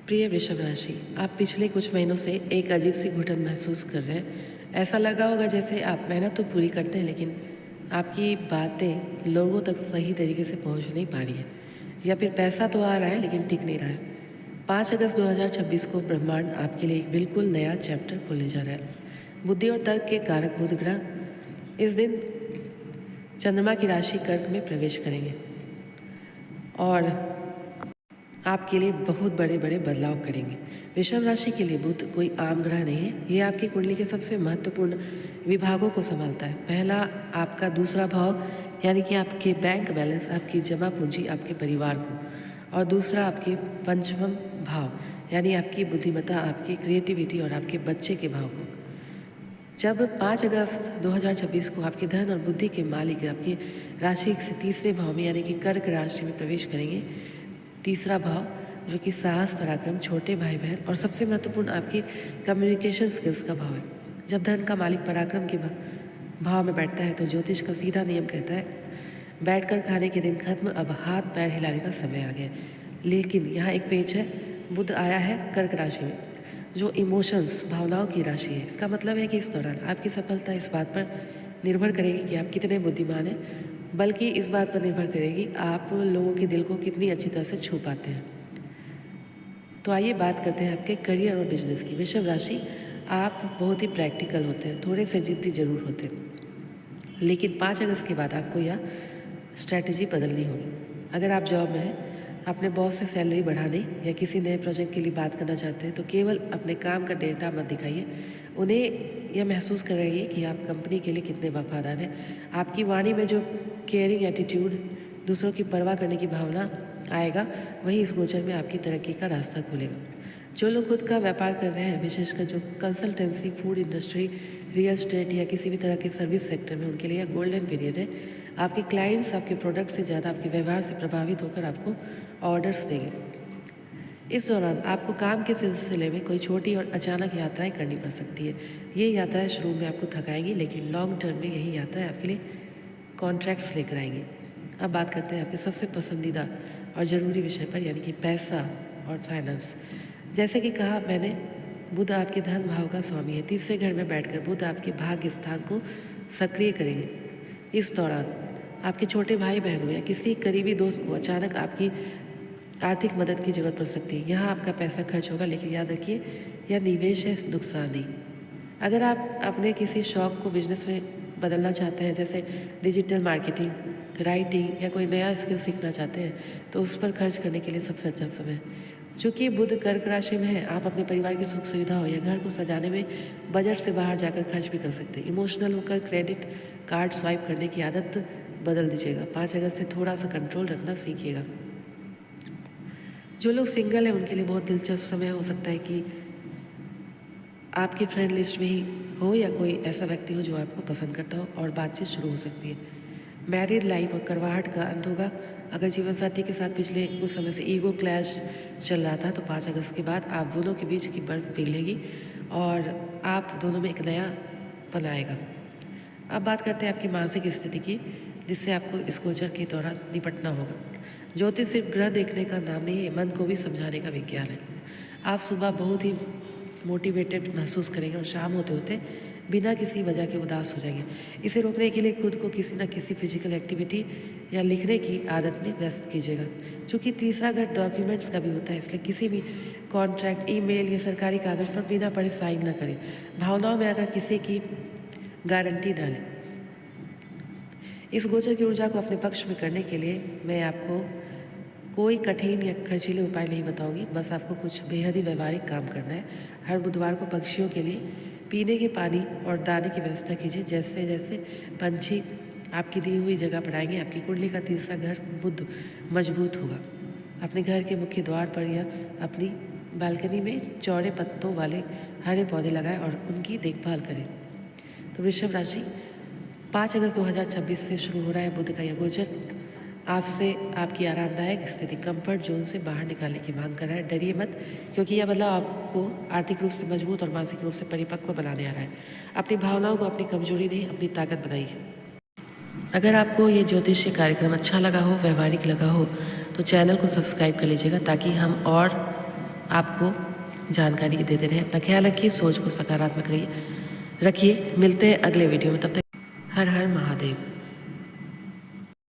प्रिय वृषभ राशि, आप पिछले कुछ महीनों से एक अजीब सी घुटन महसूस कर रहे हैं। ऐसा लगा होगा जैसे आप मेहनत तो पूरी करते हैं, लेकिन आपकी बातें लोगों तक सही तरीके से पहुंच नहीं पा रही है, या फिर पैसा तो आ रहा है लेकिन टिक नहीं रहा है। 5 अगस्त 2026 को ब्रह्मांड आपके लिए एक बिल्कुल नया चैप्टर खोलने जा रहा है। बुद्धि और तर्क के कारक बुध ग्रह इस दिन चंद्रमा की राशि कर्क में प्रवेश करेंगे और आपके लिए बहुत बड़े बड़े बदलाव करेंगे। वृषभ राशि के लिए बुध कोई आम ग्रह नहीं है। ये आपकी कुंडली के सबसे महत्वपूर्ण विभागों को संभालता है। पहला आपका दूसरा भाव, यानी कि आपके बैंक बैलेंस, आपकी जमा पूंजी, आपके परिवार को, और दूसरा आपके पंचम भाव, यानी आपकी बुद्धिमत्ता, आपकी क्रिएटिविटी और आपके बच्चे के भाव को। जब 5 अगस्त 2026 को आपके धन और बुद्धि के मालिक आपकी राशि से तीसरे भाव में, यानी कि कर्क राशि में प्रवेश करेंगे। तीसरा भाव जो कि साहस, पराक्रम, छोटे भाई बहन और सबसे महत्वपूर्ण आपकी कम्युनिकेशन स्किल्स का भाव है। जब धन का मालिक पराक्रम के भाव में बैठता है तो ज्योतिष का सीधा नियम कहता है, बैठकर खाने के दिन खत्म, अब हाथ पैर हिलाने का समय आ गया। लेकिन यहाँ एक पेच है, बुध आया है कर्क राशि में, जो इमोशंस, भावनाओं की राशि है। इसका मतलब है कि इस दौरान आपकी सफलता इस बात पर निर्भर करेगी कि आप कितने बुद्धिमान हैं, बल्कि इस बात पर निर्भर करेगी आप लोगों के दिल को कितनी अच्छी तरह से छू पाते हैं। तो आइए बात करते हैं आपके करियर और बिजनेस की। वृषभ राशि, आप बहुत ही प्रैक्टिकल होते हैं, थोड़े से जिद्दी जरूर होते हैं, लेकिन 5 अगस्त के बाद आपको यह स्ट्रैटेजी बदलनी होगी। अगर आप जॉब में हैं, अपने बॉस से सैलरी बढ़ाने या किसी नए प्रोजेक्ट के लिए बात करना चाहते हैं, तो केवल अपने काम का डेटा मत दिखाइए, उन्हें यह महसूस कराइए कि आप कंपनी के लिए कितने वफादार हैं। आपकी वाणी में जो केयरिंग एटीट्यूड, दूसरों की परवाह करने की भावना आएगा, वही इस गोचर में आपकी तरक्की का रास्ता खोलेगा। जो लोग खुद का व्यापार कर रहे हैं, विशेषकर जो consultancy, food industry, real estate या किसी भी तरह के सर्विस सेक्टर में, उनके लिए गोल्डन पीरियड है। आपके क्लाइंट्स आपके प्रोडक्ट से ज़्यादा आपके व्यवहार से प्रभावित होकर आपको ऑर्डर्स देंगे। इस दौरान आपको काम के सिलसिले में कोई छोटी और अचानक यात्राएं करनी पड़ सकती है। ये यात्राएं शुरू में आपको थकाएंगी, लेकिन लॉन्ग टर्म में यही यात्राएं आपके लिए कॉन्ट्रैक्ट्स लेकर आएंगी। अब बात करते हैं आपके सबसे पसंदीदा और ज़रूरी विषय पर, यानी कि पैसा और फाइनेंस। जैसे कि कहा मैंने, बुध आपके धन भाव का स्वामी है। तीसरे घर में बैठकर बुध आपके भाग्य स्थान को सक्रिय करेंगे। इस दौरान आपके छोटे भाई बहनों या किसी करीबी दोस्त को अचानक आपकी आर्थिक मदद की जरूरत पड़ सकती है। यहाँ आपका पैसा खर्च होगा, लेकिन याद रखिए यह निवेश है, नुकसान नहीं। अगर आप अपने किसी शौक को बिजनेस में बदलना चाहते हैं, जैसे डिजिटल मार्केटिंग, राइटिंग या कोई नया स्किल सीखना चाहते हैं, तो उस पर खर्च करने के लिए सबसे अच्छा समय है। चूँकि बुध कर्क राशि में है, आप अपने परिवार की सुख सुविधा हो या घर को सजाने में बजट से बाहर जाकर खर्च भी कर सकते हैं। इमोशनल होकर क्रेडिट कार्ड स्वाइप करने की आदत बदल दीजिएगा। 5 अगस्त से थोड़ा सा कंट्रोल रखना सीखिएगा। जो लोग सिंगल हैं, उनके लिए बहुत दिलचस्प समय हो सकता है कि आपकी फ्रेंड लिस्ट में ही हो या कोई ऐसा व्यक्ति हो जो आपको पसंद करता हो और बातचीत शुरू हो सकती है। मैरिड लाइफ और करवाहट का अंत होगा। अगर जीवन साथी के साथ पिछले कुछ समय से ईगो क्लैश चल रहा था, तो 5 अगस्त के बाद आप दोनों के बीच की बर्फ पिघलेगी और आप दोनों में एक नया पन आएगा। अब बात करते हैं आपकी मानसिक स्थिति की, जिससे आपको इस गोचर के दौरान निपटना होगा। ज्योतिष सिर्फ ग्रह देखने का नाम नहीं है, मन को भी समझाने का विज्ञान है। आप सुबह बहुत ही मोटिवेटेड महसूस करेंगे और शाम होते होते बिना किसी वजह के उदास हो जाएंगे। इसे रोकने के लिए खुद को किसी न किसी फिजिकल एक्टिविटी या लिखने की आदत में व्यस्त कीजिएगा। चूँकि तीसरा घर डॉक्यूमेंट्स का भी होता है, इसलिए किसी भी कॉन्ट्रैक्ट, ईमेल या सरकारी कागज़ पर बिना पढ़े साइन न करें। भावनाओं में अगर किसी की गारंटी न लें। इस गोचर की ऊर्जा को अपने पक्ष में करने के लिए मैं आपको कोई कठिन या खर्चीले उपाय नहीं बताऊंगी, बस आपको कुछ बेहद ही व्यवहारिक काम करना है। हर बुधवार को पक्षियों के लिए पीने के पानी और दाने की व्यवस्था कीजिए। जैसे जैसे पंछी आपकी दी हुई जगह पर आएंगे, आपकी कुंडली का तीसरा घर बुध मजबूत होगा। अपने घर के मुख्य द्वार पर या अपनी बालकनी में चौड़े पत्तों वाले हरे पौधे लगाएं और उनकी देखभाल करें। तो वृषभ राशि, 5 अगस्त 2026 से शुरू हो रहा है बुध का यह गोचर आपसे आपकी आरामदायक स्थिति, कंफर्ट जोन से बाहर निकालने की मांग कर रहा है। डरिए मत, क्योंकि यह बदलाव आपको आर्थिक रूप से मजबूत और मानसिक रूप से परिपक्व बनाने आ रहा है। अपनी भावनाओं को अपनी कमजोरी नहीं, अपनी ताकत बनाइए। अगर आपको ये ज्योतिषीय कार्यक्रम अच्छा लगा हो, व्यवहारिक लगा हो, तो चैनल को सब्सक्राइब कर लीजिएगा, ताकि हम और आपको जानकारी देते रहें। अपना ख्याल रखिए, सोच को सकारात्मक रखिए। मिलते हैं अगले वीडियो में, तब तक हर हर महादेव।